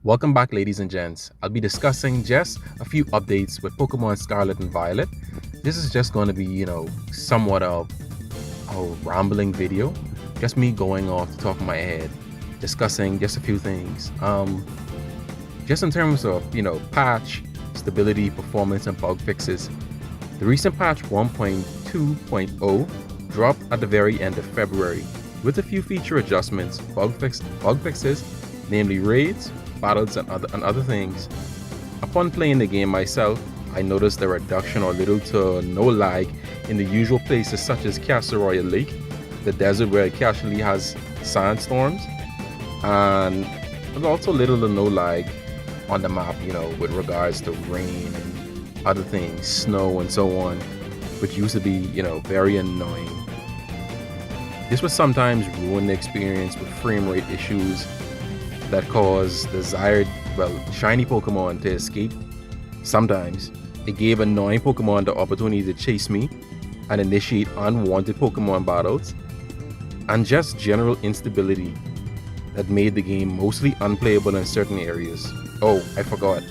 Welcome back, ladies and gents. I'll be discussing just a few updates with Pokemon Scarlet and Violet. This is just going to be, somewhat of a rambling video. Just me going off the top of my head, discussing just a few things. Just in terms of, patch, stability, performance, and bug fixes. The recent patch 1.2.0 dropped at the very end of February with a few feature adjustments, bug fixes, namely raids, battles, and other things. Upon playing the game myself, I noticed a reduction or little to no lag in the usual places such as Castle Royale Lake, the desert where it casually has sandstorms, and also little to no lag on the map, with regards to rain and other things, snow and so on, which used to be, very annoying. This would sometimes ruin the experience with frame rate issues that cause desired, shiny Pokemon to escape. Sometimes it gave annoying Pokemon the opportunity to chase me and initiate unwanted Pokemon battles, and just general instability that made the game mostly unplayable in certain areas. Oh, I forgot.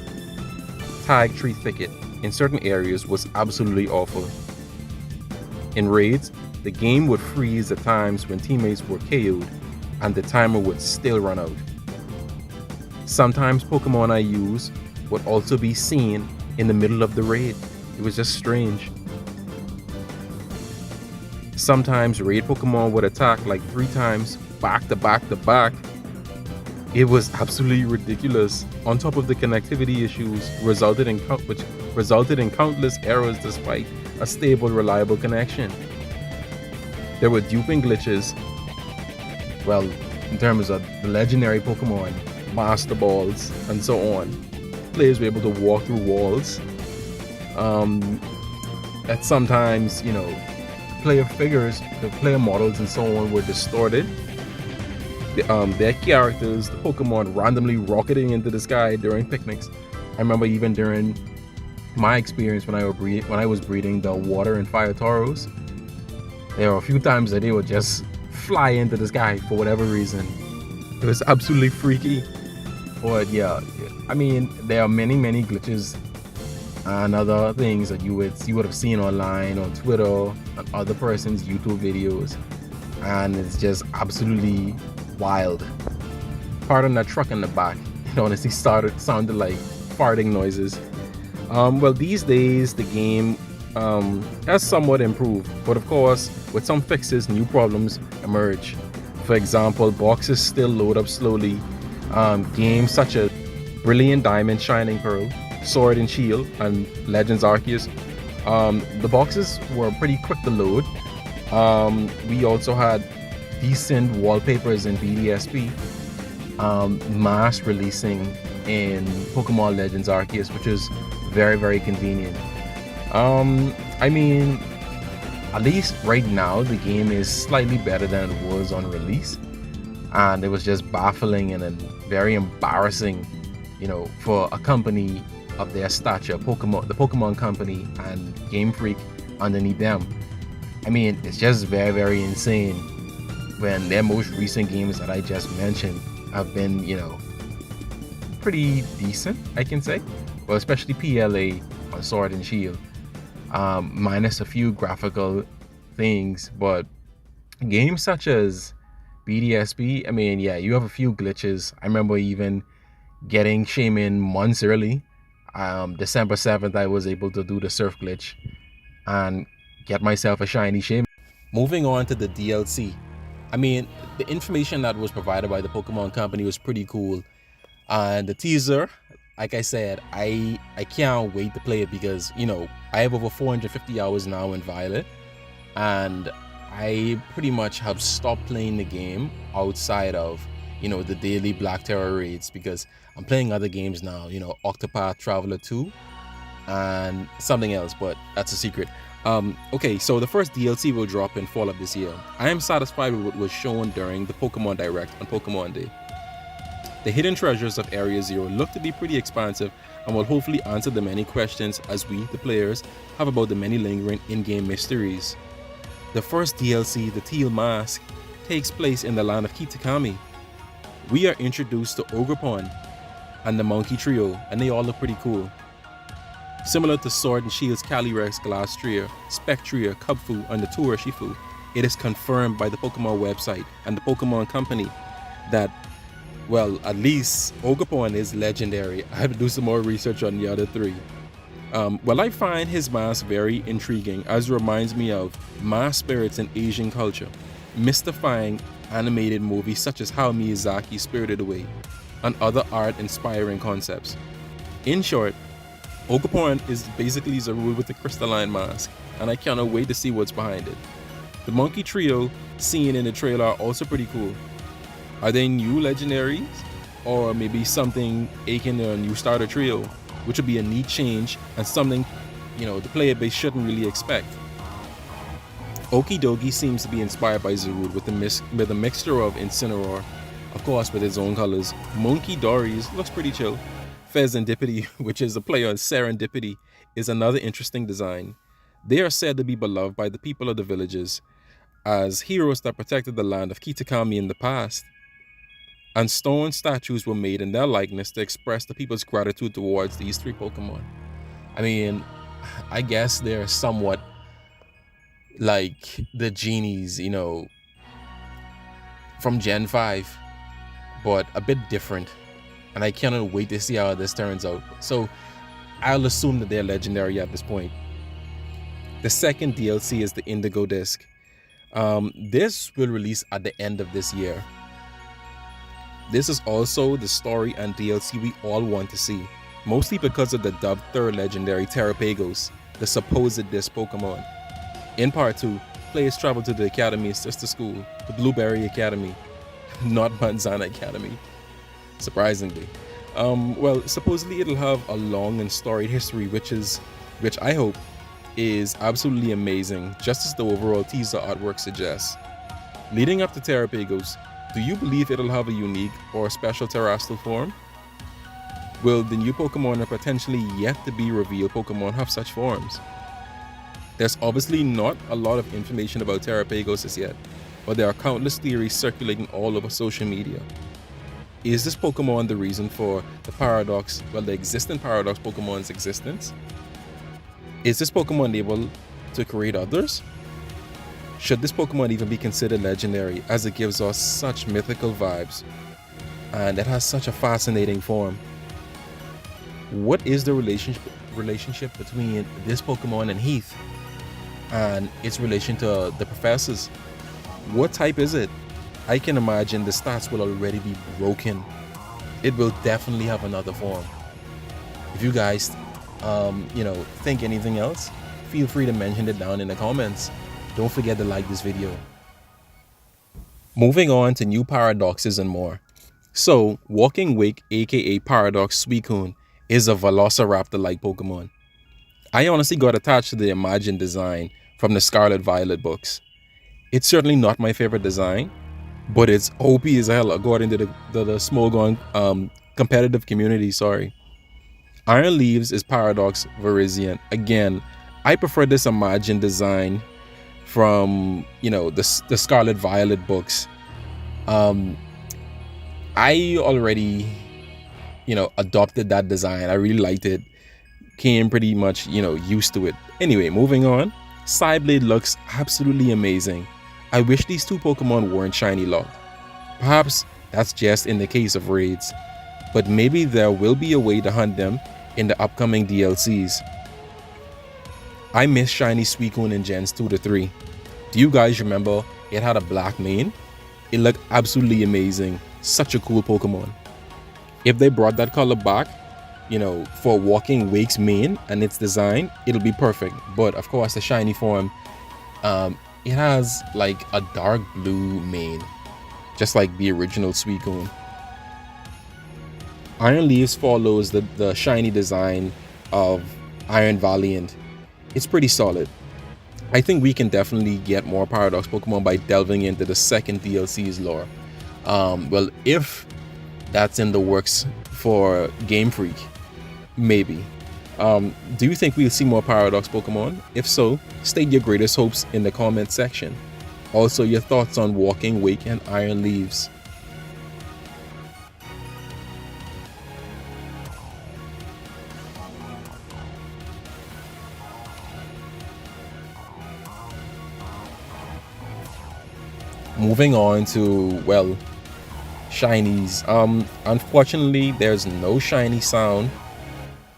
Tag Tree Thicket in certain areas was absolutely awful. In raids, the game would freeze at times when teammates were KO'd and the timer would still run out. Sometimes Pokemon I use would also be seen in the middle of the raid. It was just strange. Sometimes raid Pokemon would attack like 3 times back to back to back. It was absolutely ridiculous. On top of the connectivity issues which resulted in countless errors despite a stable, reliable connection. There were duping glitches. In terms of the legendary Pokemon, Master Balls, and so on. Players were able to walk through walls. That sometimes, player figures, the player models, and so on were distorted. Their characters, the Pokemon, randomly rocketing into the sky during picnics. I remember even during my experience when I was breeding the Water and Fire Tauros, there were a few times that they would just fly into the sky for whatever reason. It was absolutely freaky. But yeah, I mean, there are many glitches and other things that you would have seen online, on Twitter, on other person's YouTube videos, and it's just absolutely wild. Pardon that truck in the back. It honestly sounded like farting noises. These days the game has somewhat improved, but of course, with some fixes, new problems emerge. For example, boxes still load up slowly. Games such as Brilliant Diamond, Shining Pearl, Sword and Shield, and Legends Arceus, the boxes were pretty quick to load. We also had decent wallpapers in BDSP, mass releasing in Pokemon Legends Arceus, which is very convenient. I mean, at least right now the game is slightly better than it was on release, and it was just baffling and very embarrassing, for a company of their stature, the Pokemon Company and Game Freak underneath them. I mean, it's just very insane when their most recent games that I just mentioned have been, pretty decent, I can say. Well, especially PLA on Sword and Shield, minus a few graphical things, but games such as BDSP, I mean, yeah, you have a few glitches. I remember even getting Shaman months early. December 7th, I was able to do the surf glitch and get myself a shiny Shaman. Moving on to the DLC. I mean, the information that was provided by the Pokemon Company was pretty cool. And the teaser, like I said, I can't wait to play it because, I have over 450 hours now in Violet, and I pretty much have stopped playing the game outside of, the daily Black Terror raids, because I'm playing other games now, Octopath Traveler 2 and something else, but that's a secret. Okay, so the first DLC will drop in fall of this year. I am satisfied with what was shown during the Pokemon Direct on Pokemon Day. The hidden treasures of Area Zero look to be pretty expansive and will hopefully answer the many questions as we, the players, have about the many lingering in-game mysteries. The first DLC, the Teal Mask, takes place in the land of Kitakami. We are introduced to Ogerpon, and the Monkey Trio, and they all look pretty cool. Similar to Sword and Shield's Calyrex, Glastrier, Spectrier, Cubfu, and the Urshifu, it is confirmed by the Pokemon website and the Pokemon Company that, well, at least Ogerpon is legendary. I have to do some more research on the other three. Well, I find his mask very intriguing, as it reminds me of mass spirits in Asian culture, mystifying animated movies such as How Miyazaki Spirited Away, and other art-inspiring concepts. In short, Ogerpon is basically Zarul with a crystalline mask, and I cannot wait to see what's behind it. The Monkey Trio seen in the trailer are also pretty cool. Are they new legendaries? Or maybe something akin to a new starter trio, which would be a neat change and something, the player base shouldn't really expect. Okidogi seems to be inspired by Zarude with a mixture of Incineroar, of course with its own colors. Monkey Dories looks pretty chill. Fezandipity, which is a play on Serendipity, is another interesting design. They are said to be beloved by the people of the villages as heroes that protected the land of Kitakami in the past. And stone statues were made in their likeness to express the people's gratitude towards these three Pokemon. I mean, I guess they're somewhat like the genies, from Gen 5, but a bit different. And I cannot wait to see how this turns out. So I'll assume that they're legendary at this point. The second DLC is the Indigo Disc. This will release at the end of this year. This is also the story and DLC we all want to see, mostly because of the dubbed third legendary Terrapagos, the supposed disc Pokemon. In part 2, players travel to the Academy's sister school, the Blueberry Academy, not Manzana Academy, surprisingly. Well, supposedly it'll have a long and storied history, which I hope is absolutely amazing, just as the overall teaser artwork suggests. Leading up to Terrapagos, do you believe it'll have a unique or special terrestrial form? Will the new Pokemon or potentially yet to be revealed Pokemon have such forms? There's obviously not a lot of information about Terrapagos as yet, but there are countless theories circulating all over social media. Is this Pokemon the reason for the existing Paradox Pokemon's existence? Is this Pokemon able to create others? Should this Pokemon even be considered legendary, as it gives us such mythical vibes and it has such a fascinating form? What is the relationship between this Pokemon and Heath and its relation to the professors? What type is it? I can imagine the stats will already be broken. It will definitely have another form. If you guys think anything else, feel free to mention it down in the comments. Don't forget to like this video. Moving on to new paradoxes and more. So, Walking Wake, aka Paradox Suicune, is a Velociraptor-like Pokemon. I honestly got attached to the Imagine design from the Scarlet Violet books. It's certainly not my favorite design, but it's OP as hell according to the Smogon competitive community, Iron Leaves is Paradox Virizion. Again, I prefer this Imagine design from the Scarlet Violet books. I already adopted that design. I really liked it. Came pretty much used to it. Anyway, moving on. Psyblade looks absolutely amazing. I wish these two Pokemon weren't shiny locked. Perhaps that's just in the case of raids, but maybe there will be a way to hunt them in the upcoming DLCs. I miss shiny Suicune in Gens 2 to 3. Do you guys remember it had a black mane? It looked absolutely amazing. Such a cool Pokemon. If they brought that color back, for Walking Wake's mane and its design, it'll be perfect. But of course, the shiny form, it has like a dark blue mane, just like the original Suicune. Iron Leaves follows the shiny design of Iron Valiant. It's pretty solid. I think we can definitely get more Paradox Pokemon by delving into the second DLC's lore. Well, if that's in the works for Game Freak, maybe. Do you think we'll see more Paradox Pokemon? If so, state your greatest hopes in the comment section. Also, your thoughts on Walking Wake and Iron Leaves. Moving on to, well, shinies. Unfortunately, there's no shiny sound.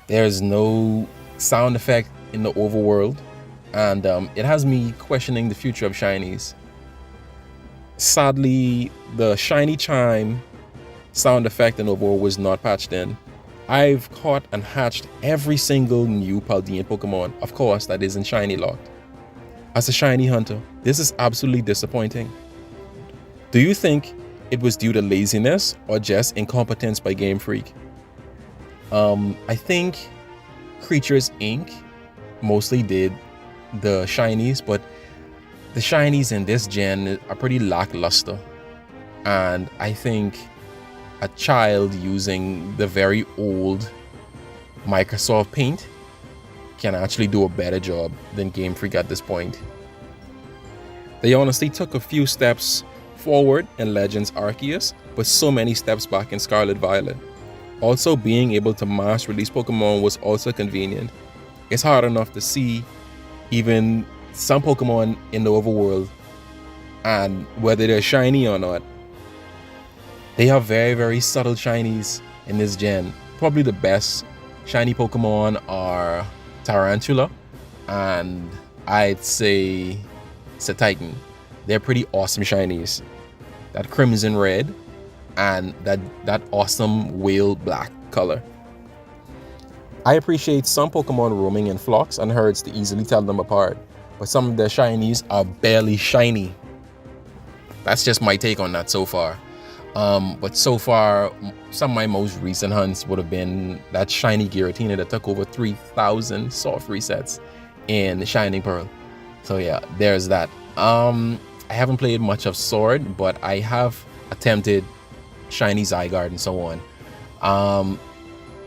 There's no sound effect in the overworld, and it has me questioning the future of shinies. Sadly, the shiny chime sound effect in overworld was not patched in. I've caught and hatched every single new Paldean Pokemon, of course, that isn't shiny locked. As a shiny hunter, this is absolutely disappointing. Do you think it was due to laziness or just incompetence by Game Freak? I think Creatures Inc. mostly did the shinies, but the shinies in this gen are pretty lackluster. And I think a child using the very old Microsoft Paint can actually do a better job than Game Freak at this point. They honestly took a few steps forward in Legends Arceus, but so many steps back in Scarlet Violet. Also, being able to mass release Pokemon was also convenient. It's hard enough to see even some Pokemon in the overworld and whether they're shiny or not. They have very, very subtle shinies in this gen. Probably the best shiny Pokemon are Tarantula and I'd say Titan. They're pretty awesome shinies. That crimson red and that awesome whale black color. I appreciate some Pokemon roaming in flocks and herds to easily tell them apart, but some of their shinies are barely shiny. That's just my take on that so far. But so far, some of my most recent hunts would have been that shiny Giratina that took over 3,000 soft resets in Shining Pearl. So yeah, there's that. I haven't played much of Sword, but I have attempted shiny Zygarde and so on.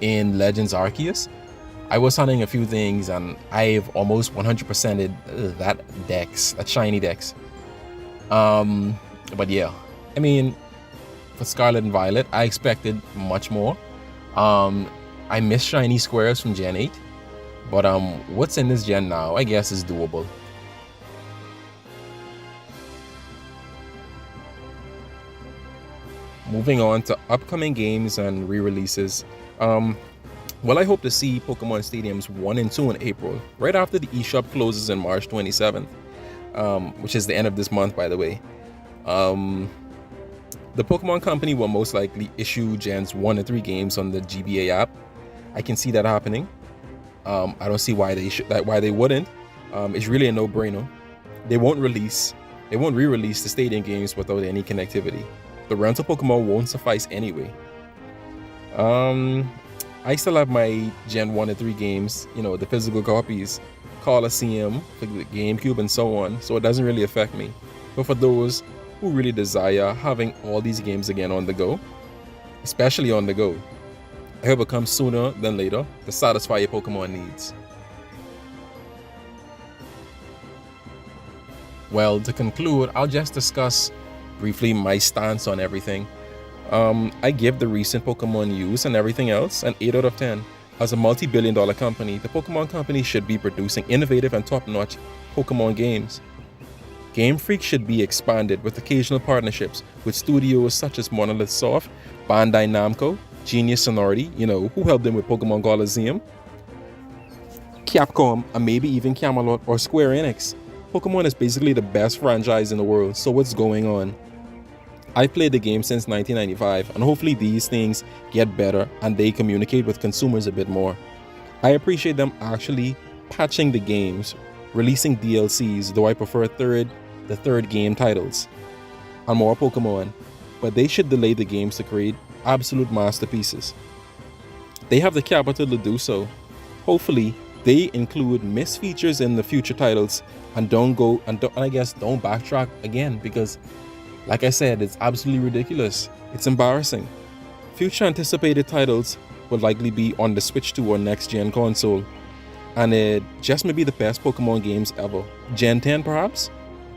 In Legends Arceus, I was hunting a few things and I've almost 100%ed that shiny dex. But yeah, I mean, for Scarlet and Violet, I expected much more. I miss shiny squares from Gen 8, but what's in this gen now, I guess is doable. Moving on to upcoming games and re-releases. Well, I hope to see Pokemon Stadiums 1 and 2 in April, right after the eShop closes on March 27th, which is the end of this month, by the way. The Pokemon Company will most likely issue Gens 1 and 3 games on the GBA app. I can see that happening. I don't see why they wouldn't. It's really a no-brainer. They won't re-release the Stadium games without any connectivity. The rental Pokemon won't suffice anyway. I still have my Gen 1 and 3 games, the physical copies, Coliseum, for the GameCube and so on, so it doesn't really affect me. But for those who really desire having all these games again on the go, especially on the go, I hope it comes sooner than later to satisfy your Pokemon needs. Well, to conclude, I'll just discuss briefly my stance on everything. I give the recent Pokemon news and everything else an 8 out of 10. As a multi-billion-dollar company, the Pokemon Company should be producing innovative and top-notch Pokemon games. Game Freak should be expanded with occasional partnerships with studios such as Monolith Soft, Bandai Namco, Genius Sonority, who helped them with Pokemon Coliseum, Capcom, and maybe even Camelot or Square Enix. Pokemon is basically the best franchise in the world, so what's going on? I played the game since 1995, and hopefully these things get better and they communicate with consumers a bit more. I appreciate them actually patching the games, releasing DLCs, though I prefer the third game titles, and more Pokemon, but they should delay the games to create absolute masterpieces. They have the capital to do so. Hopefully, they include missed features in the future titles and don't backtrack again, because like I said, it's absolutely ridiculous. It's embarrassing. Future anticipated titles will likely be on the Switch 2 or next gen console, and it just may be the best Pokemon games ever. Gen 10 perhaps?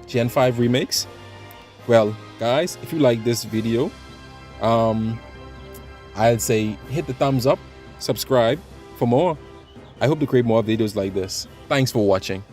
Gen 5 remakes? Well, guys, if you like this video, I'd say hit the thumbs up, subscribe for more. I hope to create more videos like this. Thanks for watching.